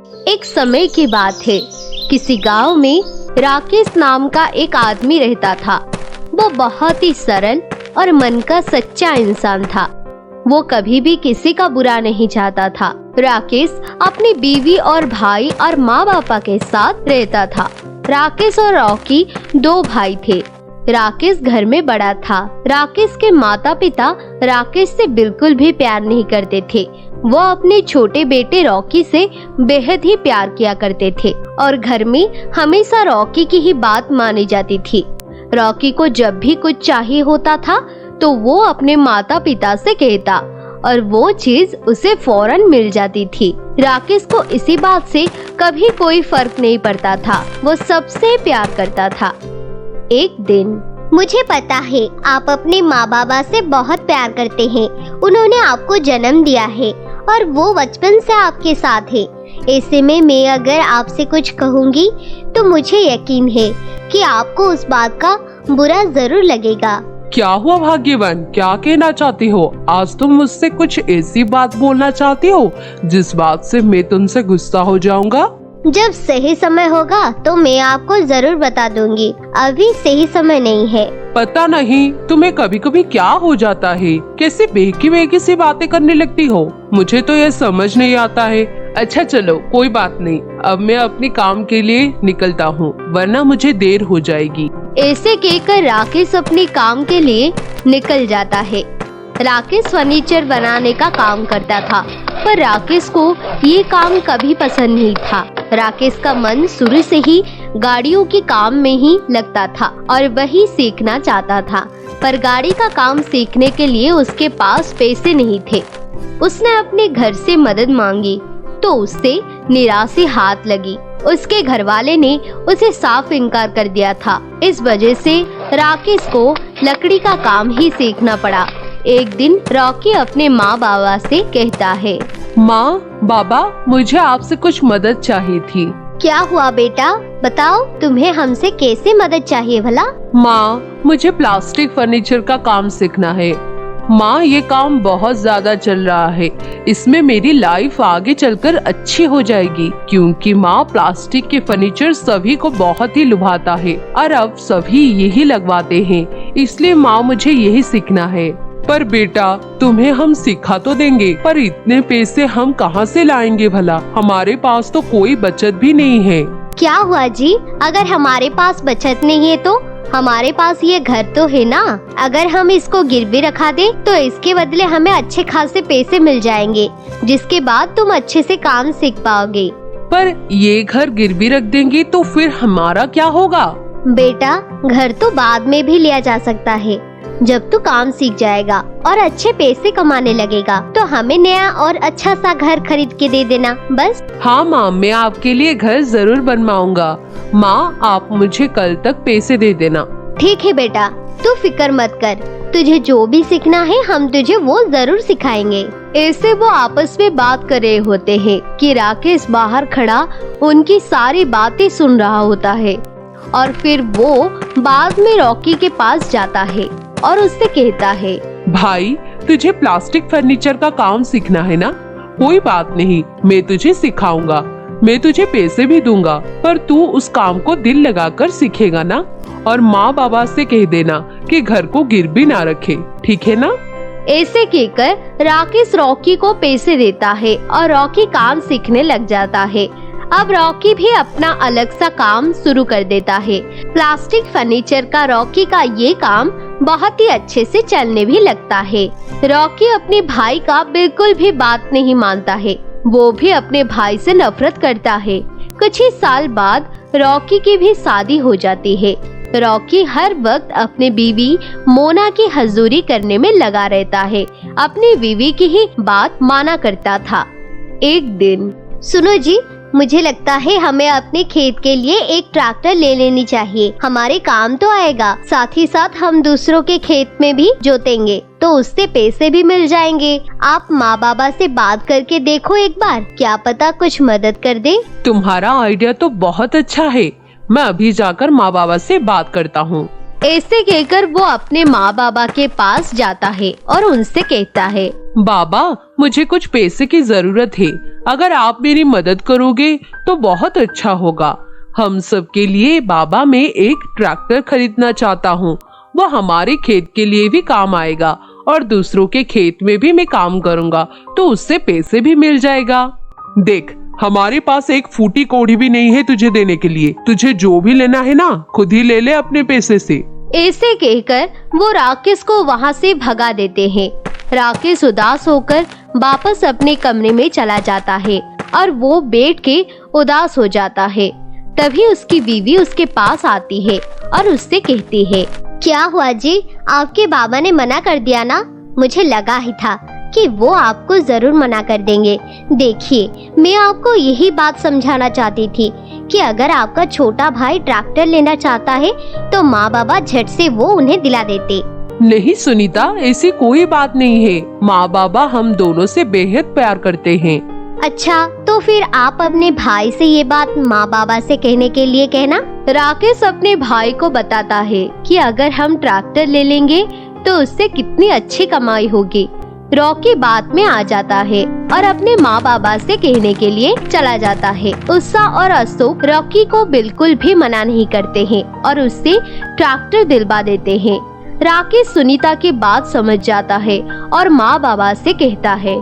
एक समय की बात है, किसी गांव में राकेश नाम का एक आदमी रहता था। वो बहुत ही सरल और मन का सच्चा इंसान था। वो कभी भी किसी का बुरा नहीं चाहता था। राकेश अपनी बीवी और भाई और माँ बापा के साथ रहता था। राकेश और रॉकी दो भाई थे। राकेश घर में बड़ा था। राकेश के माता पिता राकेश से बिल्कुल भी प्यार नहीं करते थे। वो अपने छोटे बेटे रॉकी से बेहद ही प्यार किया करते थे और घर में हमेशा रॉकी की ही बात मानी जाती थी। रॉकी को जब भी कुछ चाहिए होता था तो वो अपने माता पिता से कहता और वो चीज उसे फौरन मिल जाती थी। राकेश को इसी बात से कभी कोई फर्क नहीं पड़ता था। वो सबसे प्यार करता था। एक दिन, मुझे पता है आप अपने माँ बाबा से बहुत प्यार करते हैं। उन्होंने आपको जन्म दिया है और वो बचपन से आपके साथ है। ऐसे में मैं अगर आपसे कुछ कहूँगी तो मुझे यकीन है कि आपको उस बात का बुरा जरूर लगेगा। क्या हुआ भाग्यवान, क्या कहना चाहती हो? आज तुम मुझसे कुछ ऐसी बात बोलना चाहती हो जिस बात से मैं तुमसे गुस्सा हो जाऊंगा? जब सही समय होगा तो मैं आपको जरूर बता दूंगी। अभी सही समय नहीं है। पता नहीं तुम्हें कभी कभी क्या हो जाता है, कैसे बेकी बेकी सी बातें करने लगती हो। मुझे तो ये समझ नहीं आता है। अच्छा चलो कोई बात नहीं, अब मैं अपने काम के लिए निकलता हूँ वरना मुझे देर हो जाएगी। ऐसे कहकर राकेश अपने काम के लिए निकल जाता है। राकेश फर्नीचर बनाने का काम करता था, पर राकेश को ये काम कभी पसंद नहीं था। राकेश का मन शुरू से ही गाड़ियों के काम में ही लगता था और वही सीखना चाहता था, पर गाड़ी का काम सीखने के लिए उसके पास पैसे नहीं थे। उसने अपने घर से मदद मांगी तो उससे निराशा हाथ लगी। उसके घर वाले ने उसे साफ इनकार कर दिया था। इस वजह से राकेश को लकड़ी का काम ही सीखना पड़ा। एक दिन रॉकी अपने माँ बाबा से कहता है, माँ बाबा, मुझे आपसे कुछ मदद चाहिए थी। क्या हुआ बेटा, बताओ तुम्हें हमसे कैसे मदद चाहिए भला? माँ, मुझे प्लास्टिक फर्नीचर का काम सीखना है। माँ, ये काम बहुत ज्यादा चल रहा है। इसमें मेरी लाइफ आगे चलकर अच्छी हो जाएगी, क्योंकि माँ प्लास्टिक के फर्नीचर सभी को बहुत ही लुभाता है और अब सभी यही लगवाते हैं। इसलिए माँ, मुझे यही सीखना है। पर बेटा, तुम्हें हम सिखा तो देंगे, पर इतने पैसे हम कहाँ से लाएंगे भला? हमारे पास तो कोई बचत भी नहीं है। क्या हुआ जी, अगर हमारे पास बचत नहीं है तो हमारे पास ये घर तो है ना। अगर हम इसको गिरवी रखा दे तो इसके बदले हमें अच्छे खासे पैसे मिल जाएंगे, जिसके बाद तुम अच्छे से काम सीख पाओगे। पर ये घर गिरवी रख देंगे तो फिर हमारा क्या होगा? बेटा, घर तो बाद में भी लिया जा सकता है। जब तू काम सीख जाएगा और अच्छे पैसे कमाने लगेगा तो हमें नया और अच्छा सा घर खरीद के दे देना बस। हाँ माँ, मैं आपके लिए घर जरूर बनवाऊंगा। माँ, आप मुझे कल तक पैसे दे देना। ठीक है बेटा, तू फिक्र मत कर। तुझे जो भी सीखना है हम तुझे वो जरूर सिखाएंगे। ऐसे वो आपस में बात कर रहे होते हैं कि राकेश बाहर खड़ा उनकी सारी बातें सुन रहा होता है और फिर वो बाद में रॉकी के पास जाता है और उससे कहता है, भाई, तुझे प्लास्टिक फर्नीचर का काम सीखना है ना? कोई बात नहीं, मैं तुझे सिखाऊंगा। मैं तुझे पैसे भी दूंगा, पर तू उस काम को दिल लगाकर सीखेगा ना? और माँ बाबा से कह देना कि घर को गिरवी ना रखे, ठीक है ना? ऐसे कहकर राकेश रॉकी को पैसे देता है और रॉकी काम सीखने लग जाता है। अब रॉकी भी अपना अलग सा काम शुरू कर देता है। प्लास्टिक फर्नीचर का रॉकी का ये काम बहुत ही अच्छे से चलने भी लगता है। रॉकी अपने भाई का बिल्कुल भी बात नहीं मानता है। वो भी अपने भाई से नफरत करता है। कुछ ही साल बाद रॉकी की भी शादी हो जाती है। रॉकी हर वक्त अपने बीवी मोना की हजूरी करने में लगा रहता है। अपनी बीवी की ही बात माना करता था। एक दिन, सुनो जी, मुझे लगता है हमें अपने खेत के लिए एक ट्रैक्टर ले लेनी चाहिए। हमारे काम तो आएगा, साथ ही साथ हम दूसरों के खेत में भी जोतेंगे तो उससे पैसे भी मिल जाएंगे। आप माँ बाबा से बात करके देखो एक बार, क्या पता कुछ मदद कर दे। तुम्हारा आइडिया तो बहुत अच्छा है। मैं अभी जाकर माँ बाबा से बात करता हूँ। ऐसे कहकर वो अपने माँ बाबा के पास जाता है और उनसे कहता है, बाबा, मुझे कुछ पैसे की जरूरत है। अगर आप मेरी मदद करोगे तो बहुत अच्छा होगा। हम सब के लिए बाबा मैं एक ट्रैक्टर खरीदना चाहता हूँ। वो हमारे खेत के लिए भी काम आएगा और दूसरों के खेत में भी मैं काम करूँगा तो उससे पैसे भी मिल जाएगा। देख, हमारे पास एक फूटी कौड़ी भी नहीं है तुझे देने के लिए। तुझे जो भी लेना है ना खुद ही ले ले अपने पैसे से। ऐसे कहकर वो राकेश को वहाँ से भगा देते हैं। राकेश उदास होकर वापस अपने कमरे में चला जाता है और वो बैठ के उदास हो जाता है। तभी उसकी बीवी उसके पास आती है और उससे कहती है, क्या हुआ जी, आपके बाबा ने मना कर दिया ना? मुझे लगा ही था कि वो आपको जरूर मना कर देंगे। देखिए, मैं आपको यही बात समझाना चाहती थी कि अगर आपका छोटा भाई ट्रैक्टर लेना चाहता है तो माँ बाबा झट से वो उन्हें दिला देते। नहीं सुनीता, ऐसी कोई बात नहीं है। माँ बाबा हम दोनों से बेहद प्यार करते हैं। अच्छा, तो फिर आप अपने भाई से ये बात माँ बाबा से कहने के लिए कहना। राकेश अपने भाई को बताता है कि अगर हम ट्रैक्टर ले लेंगे तो उससे कितनी अच्छी कमाई होगी। रॉकी बात में आ जाता है और अपने माँ बाबा से कहने के लिए चला जाता है। उषा और अशोक रॉकी को बिल्कुल भी मना नहीं करते हैं और उससे ट्रैक्टर दिलवा देते हैं। राकेश सुनीता की बात समझ जाता है और माँ बाबा से कहता है,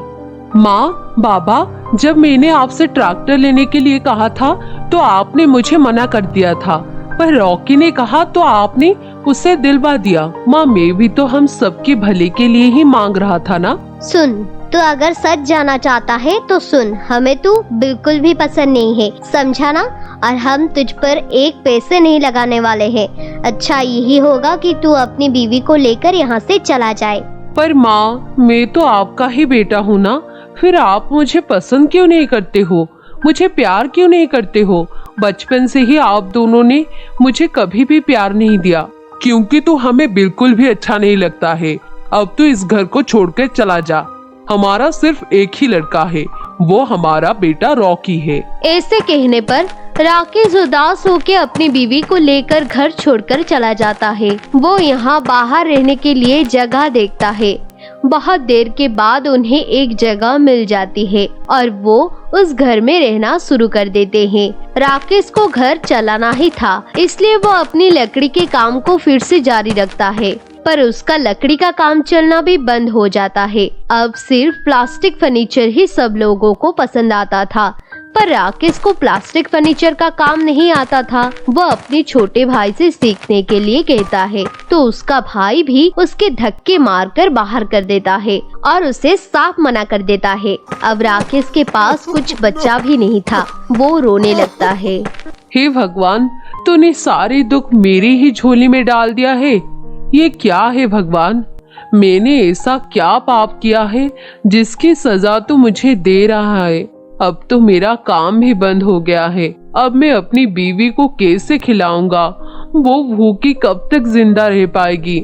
माँ बाबा, जब मैंने आपसे ट्रैक्टर लेने के लिए कहा था तो आपने मुझे मना कर दिया था, पर रॉकी ने कहा तो आपने उसे दिलवा दिया। माँ, मैं भी तो हम सबके भले के लिए ही मांग रहा था ना। सुन, तो अगर सच जाना चाहता है तो सुन, हमें तू बिल्कुल भी पसंद नहीं है, समझा ना? और हम तुझ पर एक पैसे नहीं लगाने वाले हैं। अच्छा यही होगा कि तू अपनी बीवी को लेकर यहाँ से चला जाए। पर माँ, मैं तो आपका ही बेटा हूँ ना, फिर आप मुझे पसंद क्यों नहीं करते हो? मुझे प्यार क्यों नहीं करते हो? बचपन से ही आप दोनों ने मुझे कभी भी प्यार नहीं दिया, क्योंकि तू हमें बिल्कुल भी अच्छा नहीं लगता है। अब तू इस घर को छोड़कर चला जा। हमारा सिर्फ एक ही लड़का है, वो हमारा बेटा रॉकी है। ऐसे कहने पर राकेश उदास होकर अपनी बीवी को लेकर घर छोड़कर चला जाता है। वो यहाँ बाहर रहने के लिए जगह देखता है। बहुत देर के बाद उन्हें एक जगह मिल जाती है और वो उस घर में रहना शुरू कर देते हैं। राकेश को घर चलाना ही था, इसलिए वो अपनी लकड़ी के काम को फिर से जारी रखता है, पर उसका लकड़ी का काम चलना भी बंद हो जाता है। अब सिर्फ प्लास्टिक फर्नीचर ही सब लोगों को पसंद आता था, पर राकेश को प्लास्टिक फर्नीचर का काम नहीं आता था। वो अपने छोटे भाई से सीखने के लिए कहता है तो उसका भाई भी उसके धक्के मारकर बाहर कर देता है और उसे साफ मना कर देता है। अब राकेश के पास कुछ बच्चा भी नहीं था। वो रोने लगता है, हे भगवान, तूने सारे दुख मेरी ही झोली में डाल दिया है। ये क्या है भगवान? मैंने ऐसा क्या पाप किया है जिसकी सजा तू मुझे दे रहा है? अब तो मेरा काम भी बंद हो गया है। अब मैं अपनी बीवी को कैसे खिलाऊंगा? वो भूखी कब तक जिंदा रह पाएगी?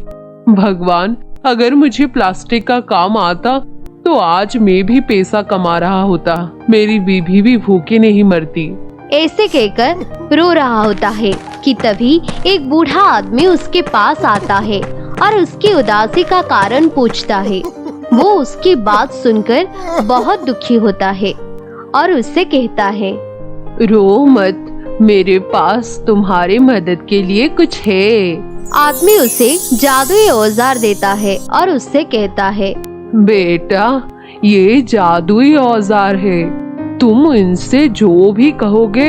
भगवान, अगर मुझे प्लास्टिक का काम आता तो आज मैं भी पैसा कमा रहा होता, मेरी बीवी भी भूखी नहीं मरती। ऐसे कहकर रो रहा होता है कि तभी एक बूढ़ा आदमी उसके पास आता है और उसकी उदासी का कारण पूछता है। वो उसकी बात सुनकर बहुत दुखी होता है और उससे कहता है, रो मत, मेरे पास तुम्हारी मदद के लिए कुछ है। आदमी उसे जादुई औजार देता है और उससे कहता है, बेटा, ये जादुई औजार है। तुम इनसे जो भी कहोगे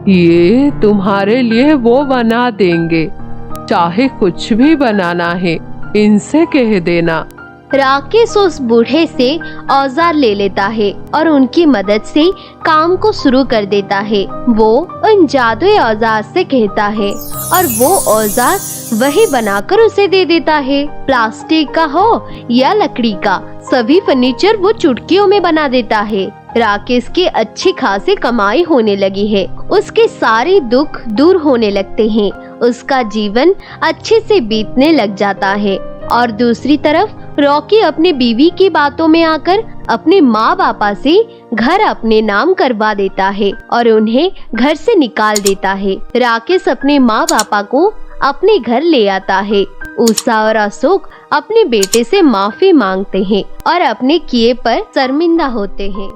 ये तुम्हारे लिए वो बना देंगे। चाहे कुछ भी बनाना है इनसे कह देना। राकेश उस बूढ़े से औजार ले लेता है और उनकी मदद से काम को शुरू कर देता है। वो उन जादुई औजार से कहता है और वो औजार वही बनाकर उसे दे देता है। प्लास्टिक का हो या लकड़ी का, सभी फर्नीचर वो चुटकियों में बना देता है। राकेश की अच्छी खासी कमाई होने लगी है। उसके सारे दुख दूर होने लगते हैं। उसका जीवन अच्छे से बीतने लग जाता है। और दूसरी तरफ रॉकी अपने बीवी की बातों में आकर अपने माँ बापा से घर अपने नाम करवा देता है और उन्हें घर से निकाल देता है। राकेश अपने माँ बापा को अपने घर ले आता है। उषा और अशोक अपने बेटे से माफी मांगते हैं और अपने किए पर शर्मिंदा होते हैं।